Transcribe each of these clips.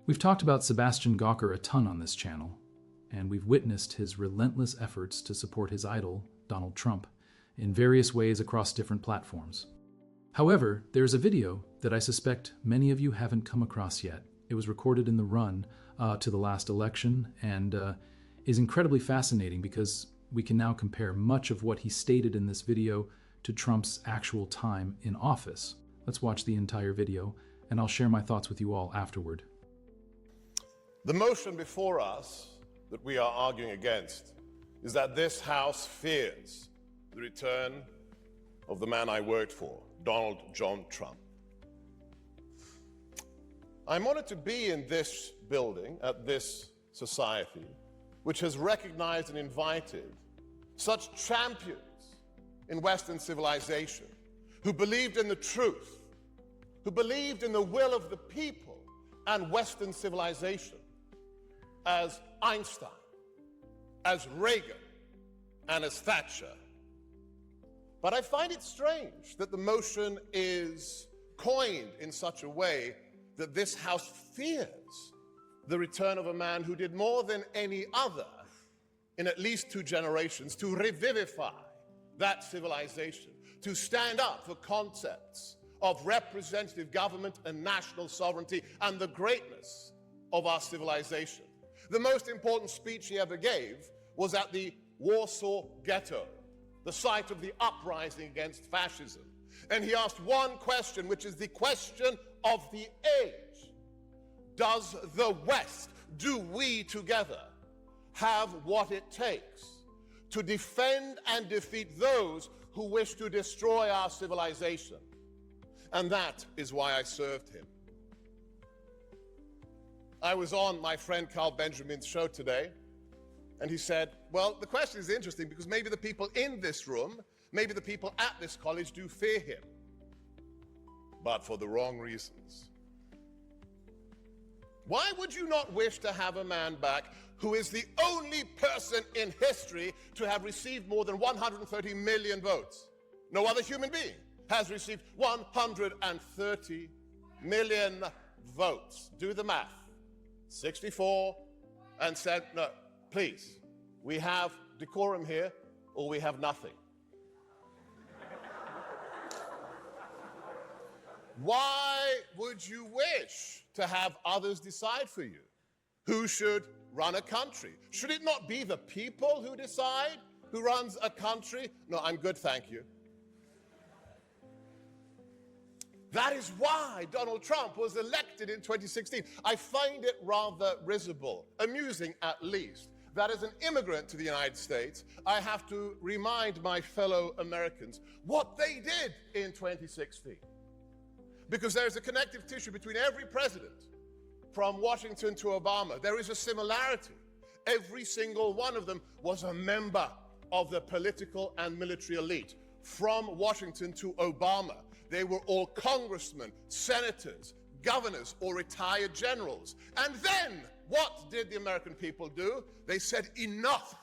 We've talked about Sebastian Gorka a ton on this channel, and we've witnessed his relentless efforts to support his idol, Donald Trump, in various ways across different platforms. However, there's a video that I suspect many of you haven't come across yet. It was recorded in the run to the last election and is incredibly fascinating because we can now compare much of what he stated in this video to Trump's actual time in office. Let's watch the entire video, and I'll share my thoughts with you all afterward. The motion before us that we are arguing against is that this House fears the return of the man I worked for, Donald John Trump. I'm honored to be in this building, at this society, which has recognized and invited such champions in Western civilization, who believed in the truth, who believed in the will of the people and Western civilization, as Einstein, as Reagan, and as Thatcher. But I find it strange that the motion is coined in such a way that this House fears the return of a man who did more than any other in at least 2 generations to revivify that civilization, to stand up for concepts of representative government and national sovereignty and the greatness of our civilization. The most important speech he ever gave was at the Warsaw Ghetto, the site of the uprising against fascism. And he asked one question, which is the question of the age. Does the West, do we together, have what it takes to defend and defeat those who wish to destroy our civilization? And that is why I served him. I was on my friend Carl Benjamin's show today, and he said, well, the question is interesting because maybe the people in this room, maybe the people at this college do fear him, but for the wrong reasons. Why would you not wish to have a man back who is the only person in history to have received more than 130 million votes? No other human being has received 130 million votes. Do the math. 64 and said, no, please, we have decorum here or we have nothing. Why would you wish to have others decide for you who should run a country? Should it not be the people who decide who runs a country? No, I'm good, thank you. That is why Donald Trump was elected in 2016. I find it rather risible, amusing at least, that as an immigrant to the United States, I have to remind my fellow Americans what they did in 2016. Because there is a connective tissue between every president, from Washington to Obama. There is a similarity. Every single one of them was a member of the political and military elite. From Washington to Obama, they were all congressmen, senators, governors, or retired generals. And then, what did the American people do? They said, enough,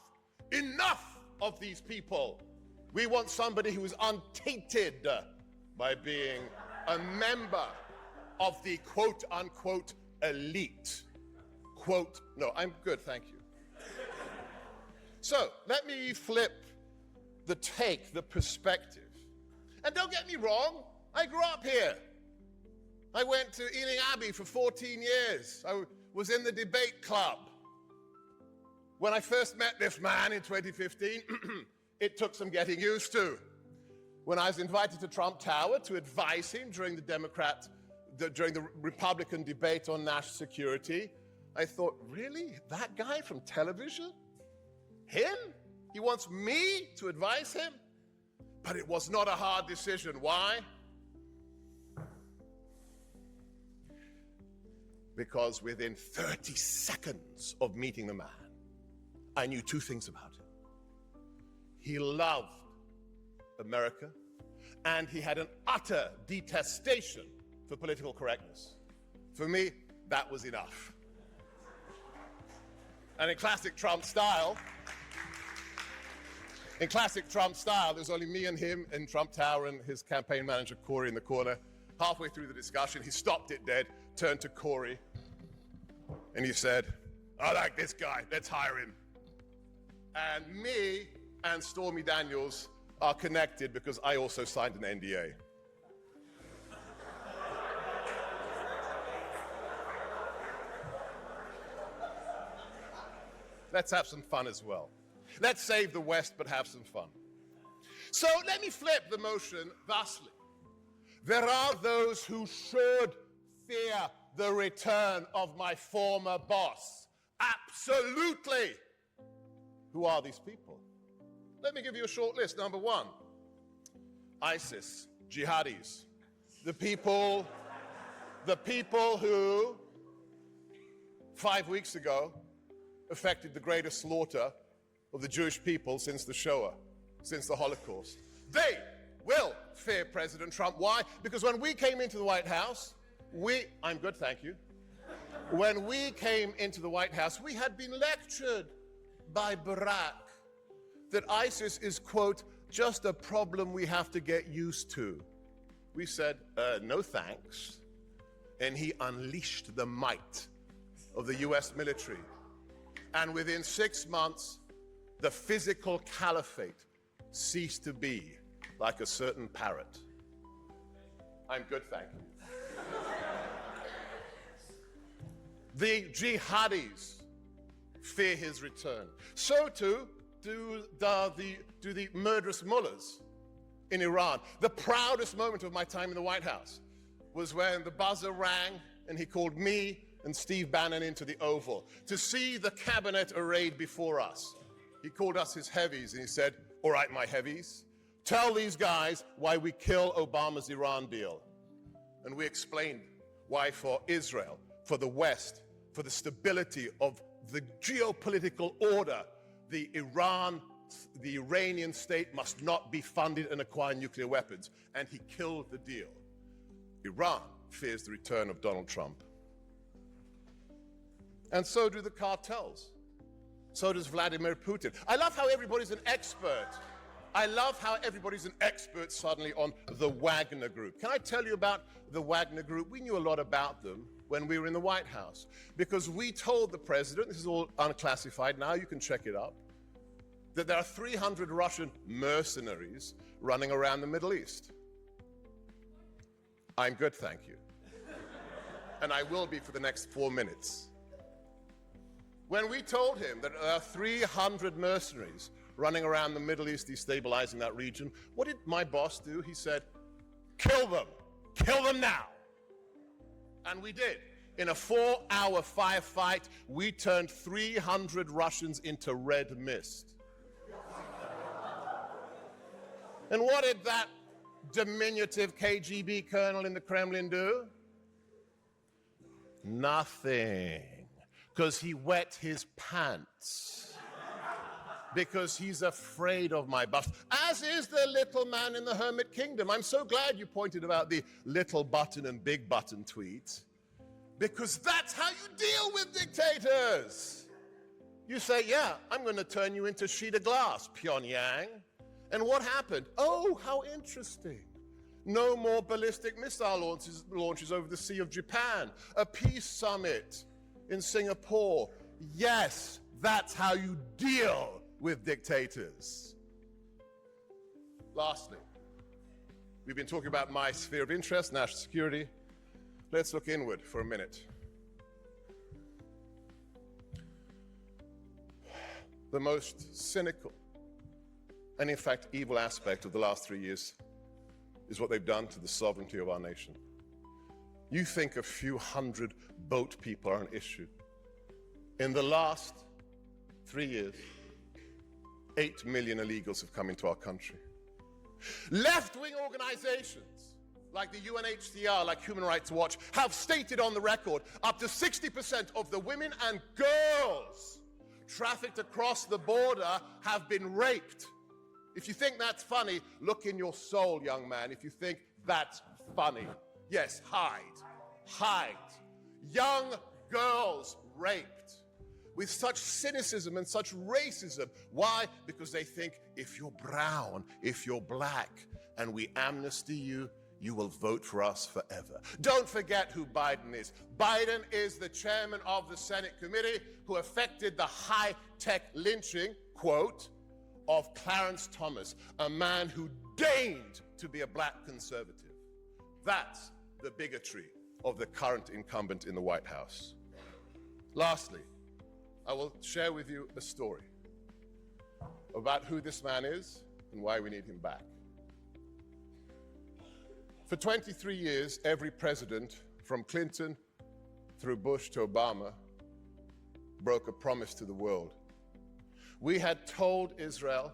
enough of these people. We want somebody who is untainted by being a member of the quote-unquote elite. Quote, no, I'm good, thank you. So, let me flip the take, the perspective. And don't get me wrong, I grew up here. I went to Ealing Abbey for 14 years. I was in the debate club. When I first met this man in 2015, it took some getting used to. When I was invited to Trump Tower to advise him during the Republican debate on national security, I thought, really? That guy from television? Him? He wants me to advise him? But it was not a hard decision. Why? Because within 30 seconds of meeting the man, I knew 2 things about him. He loved America, and he had an utter detestation for political correctness. For me, that was enough. And in classic Trump style, there's only me and him in Trump Tower and his campaign manager, Corey, in the corner. Halfway through the discussion, he stopped it dead, turned to Corey, And he said, I like this guy, let's hire him. And me and Stormy Daniels are connected because I also signed an NDA. Let's have some fun as well. Let's save the West, but have some fun. So let me flip the motion thusly. There are those who should fear the return of my former boss. Absolutely. Who are these people? Let me give you a short list. Number one, ISIS, jihadis, the people who 5 weeks ago effected the greatest slaughter of the Jewish people since the Shoah, since the Holocaust. They will fear President Trump. Why? Because when we came into the White House, I'm good, thank you. When we came into the White House, we had been lectured by Barack that ISIS is, quote, just a problem we have to get used to. We said, no thanks. And he unleashed the might of the US military. And within 6 months, the physical caliphate ceased to be like a certain parrot. I'm good, thank you. The jihadis fear his return. So too do the murderous mullahs in Iran. The proudest moment of my time in the White House was when the buzzer rang and he called me and Steve Bannon into the Oval to see the cabinet arrayed before us. He called us his heavies and he said, all right, my heavies, tell these guys why we kill Obama's Iran deal. And we explained why for Israel, for the West, for the stability of the geopolitical order, the Iranian state must not be funded and acquire nuclear weapons. And he killed the deal. Iran fears the return of Donald Trump. And so do the cartels. So does Vladimir Putin. I love how everybody's an expert. I love how everybody's an expert suddenly on the Wagner Group. Can I tell you about the Wagner Group? We knew a lot about them when we were in the White House because we told the president, this is all unclassified now, you can check it up, that there are 300 Russian mercenaries running around the Middle East. I'm good, thank you. And I will be for the next 4 minutes. When we told him that there are 300 mercenaries running around the Middle East destabilizing that region, what did my boss do? He said, kill them now. And we did. In a 4-hour firefight, we turned 300 Russians into red mist. And what did that diminutive KGB colonel in the Kremlin do? Nothing. Because he wet his pants. Because he's afraid of my boss. As is the little man in the Hermit Kingdom. I'm so glad you pointed about the little button and big button tweet. Because that's how you deal with dictators. You say, yeah, I'm going to turn you into a sheet of glass, Pyongyang. And what happened? Oh, how interesting. No more ballistic missile launches over the Sea of Japan. A peace summit in Singapore. Yes, that's how you deal with dictators. Lastly, we've been talking about my sphere of interest, national security. Let's look inward for a minute. The most cynical and, in fact, evil aspect of the last 3 years is what they've done to the sovereignty of our nation. You think a few hundred boat people are an issue. In the last 3 years, 8 million illegals have come into our country. Left-wing organizations like the UNHCR, like Human Rights Watch, have stated on the record up to 60% of the women and girls trafficked across the border have been raped. If you think that's funny, look in your soul, young man, if you think that's funny. Yes, hide. Young girls raped with such cynicism and such racism. Why? Because they think if you're brown, if you're black, and we amnesty you, you will vote for us forever. Don't forget who Biden is. Biden is the chairman of the Senate committee who effected the high-tech lynching, quote, of Clarence Thomas, a man who deigned to be a black conservative. That's the bigotry of the current incumbent in the White House. Lastly, I will share with you a story about who this man is and why we need him back. For 23 years, every president, from Clinton through Bush to Obama, broke a promise to the world. We had told Israel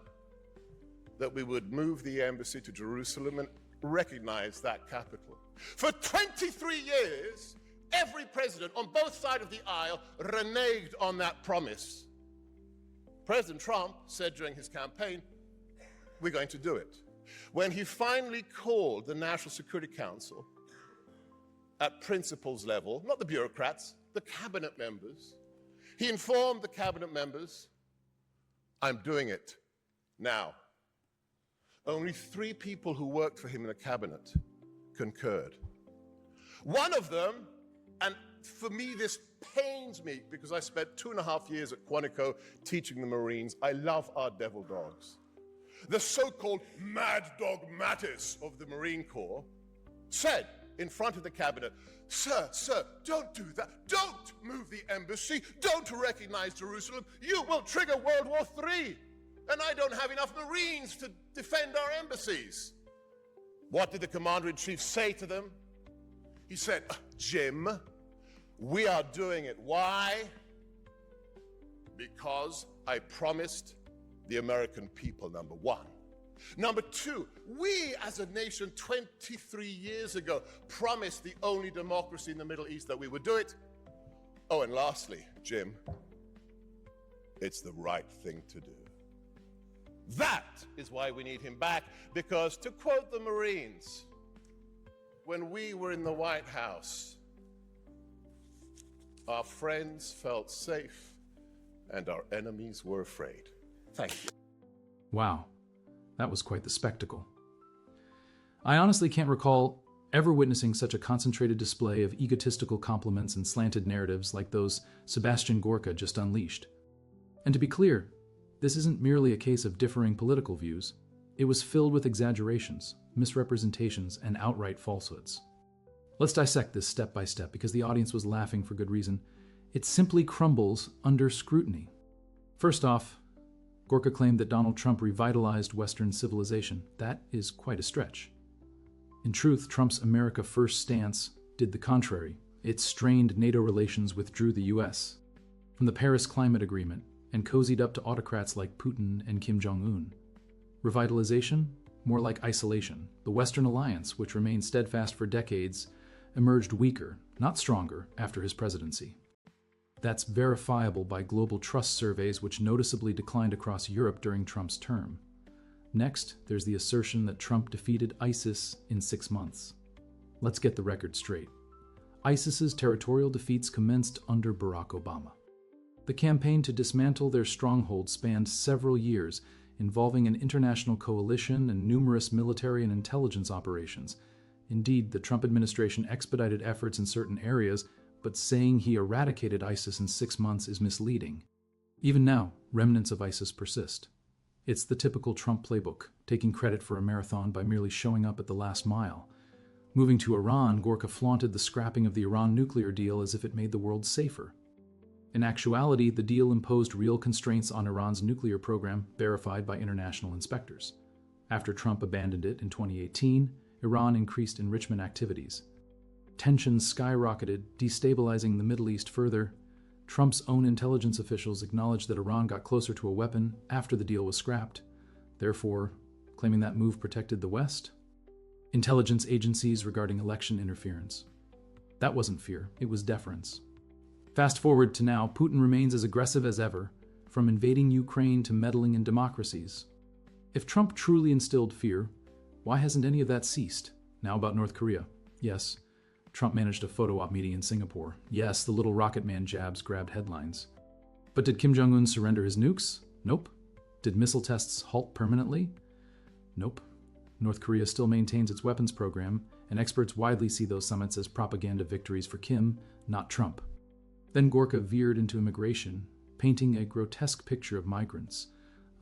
that we would move the embassy to Jerusalem and recognize that capital. For 23 years, every president on both sides of the aisle reneged on that promise. President Trump said during his campaign, we're going to do it. When he finally called the National Security Council at principals level, not the bureaucrats, the cabinet members, he informed the cabinet members, I'm doing it now. Only 3 people who worked for him in the cabinet concurred. One of them, and for me this pains me because I spent 2.5 years at Quantico teaching the Marines. I love our devil dogs. The so-called Mad Dog Mattis of the Marine Corps said in front of the cabinet, Sir, don't do that. Don't move the embassy. Don't recognize Jerusalem. You will trigger World War III. And I don't have enough Marines to defend our embassies. What did the Commander-in-Chief say to them? He said, Jim, we are doing it. Why? Because I promised the American people, number one. Number two, we as a nation 23 years ago promised the only democracy in the Middle East that we would do it. Oh, and lastly, Jim, it's the right thing to do. That is why we need him back, because to quote the Marines, when we were in the White House, our friends felt safe and our enemies were afraid. Thank you. Wow, that was quite the spectacle. I honestly can't recall ever witnessing such a concentrated display of egotistical compliments and slanted narratives like those Sebastian Gorka just unleashed. And to be clear, this isn't merely a case of differing political views. It was filled with exaggerations, misrepresentations, and outright falsehoods. Let's dissect this step by step because the audience was laughing for good reason. It simply crumbles under scrutiny. First off, Gorka claimed that Donald Trump revitalized Western civilization. That is quite a stretch. In truth, Trump's America First stance did the contrary. It strained NATO relations, withdrew the U.S. from the Paris Climate Agreement, and cozied up to autocrats like Putin and Kim Jong-un. Revitalization? More like isolation. The Western alliance, which remained steadfast for decades, emerged weaker, not stronger, after his presidency. That's verifiable by global trust surveys, which noticeably declined across Europe during Trump's term. Next, there's the assertion that Trump defeated ISIS in 6 months. Let's get the record straight. ISIS's territorial defeats commenced under Barack Obama. The campaign to dismantle their stronghold spanned several years, involving an international coalition and numerous military and intelligence operations. Indeed, the Trump administration expedited efforts in certain areas, but saying he eradicated ISIS in 6 months is misleading. Even now, remnants of ISIS persist. It's the typical Trump playbook, taking credit for a marathon by merely showing up at the last mile. Moving to Iran, Gorka flaunted the scrapping of the Iran nuclear deal as if it made the world safer. In actuality, the deal imposed real constraints on Iran's nuclear program, verified by international inspectors. After Trump abandoned it in 2018, Iran increased enrichment activities. Tensions skyrocketed, destabilizing the Middle East further. Trump's own intelligence officials acknowledged that Iran got closer to a weapon after the deal was scrapped, therefore claiming that move protected the West. Intelligence agencies regarding election interference. That wasn't fear, it was deference. Fast forward to now, Putin remains as aggressive as ever, from invading Ukraine to meddling in democracies. If Trump truly instilled fear, why hasn't any of that ceased? Now about North Korea. Yes, Trump managed a photo op meeting in Singapore. Yes, the little Rocket Man jabs grabbed headlines. But did Kim Jong-un surrender his nukes? Nope. Did missile tests halt permanently? Nope. North Korea still maintains its weapons program, and experts widely see those summits as propaganda victories for Kim, not Trump. Then Gorka veered into immigration, painting a grotesque picture of migrants,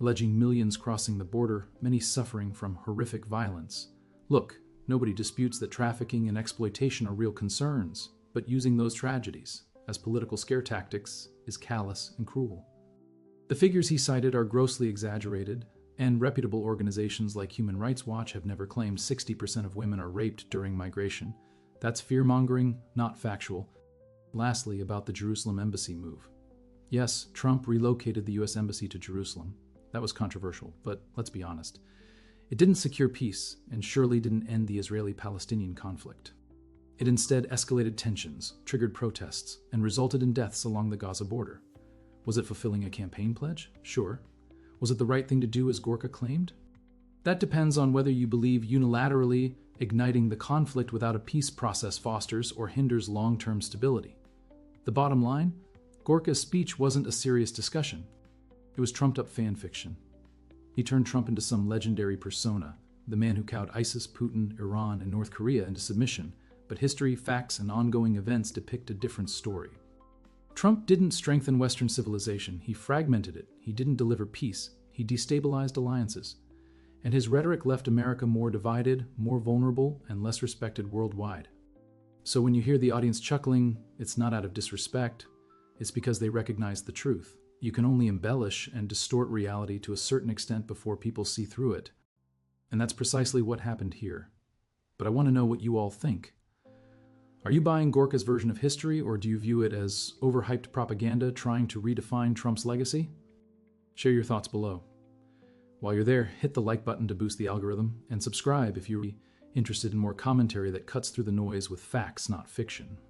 alleging millions crossing the border, many suffering from horrific violence. Look, nobody disputes that trafficking and exploitation are real concerns, but using those tragedies as political scare tactics is callous and cruel. The figures he cited are grossly exaggerated, and reputable organizations like Human Rights Watch have never claimed 60% of women are raped during migration. That's fear-mongering, not factual. Lastly, about the Jerusalem embassy move. Yes, Trump relocated the U.S. embassy to Jerusalem. That was controversial, but let's be honest. It didn't secure peace, and surely didn't end the Israeli-Palestinian conflict. It instead escalated tensions, triggered protests, and resulted in deaths along the Gaza border. Was it fulfilling a campaign pledge? Sure. Was it the right thing to do as Gorka claimed? That depends on whether you believe unilaterally igniting the conflict without a peace process fosters or hinders long-term stability. The bottom line? Gorka's speech wasn't a serious discussion. It was trumped-up fan fiction. He turned Trump into some legendary persona, the man who cowed ISIS, Putin, Iran, and North Korea into submission, but history, facts, and ongoing events depict a different story. Trump didn't strengthen Western civilization, he fragmented it. He didn't deliver peace, he destabilized alliances. And his rhetoric left America more divided, more vulnerable, and less respected worldwide. So when you hear the audience chuckling, it's not out of disrespect, it's because they recognize the truth. You can only embellish and distort reality to a certain extent before people see through it. And that's precisely what happened here. But I want to know what you all think. Are you buying Gorka's version of history, or do you view it as overhyped propaganda trying to redefine Trump's legacy? Share your thoughts below. While you're there, hit the like button to boost the algorithm, and subscribe if you're interested in more commentary that cuts through the noise with facts, not fiction.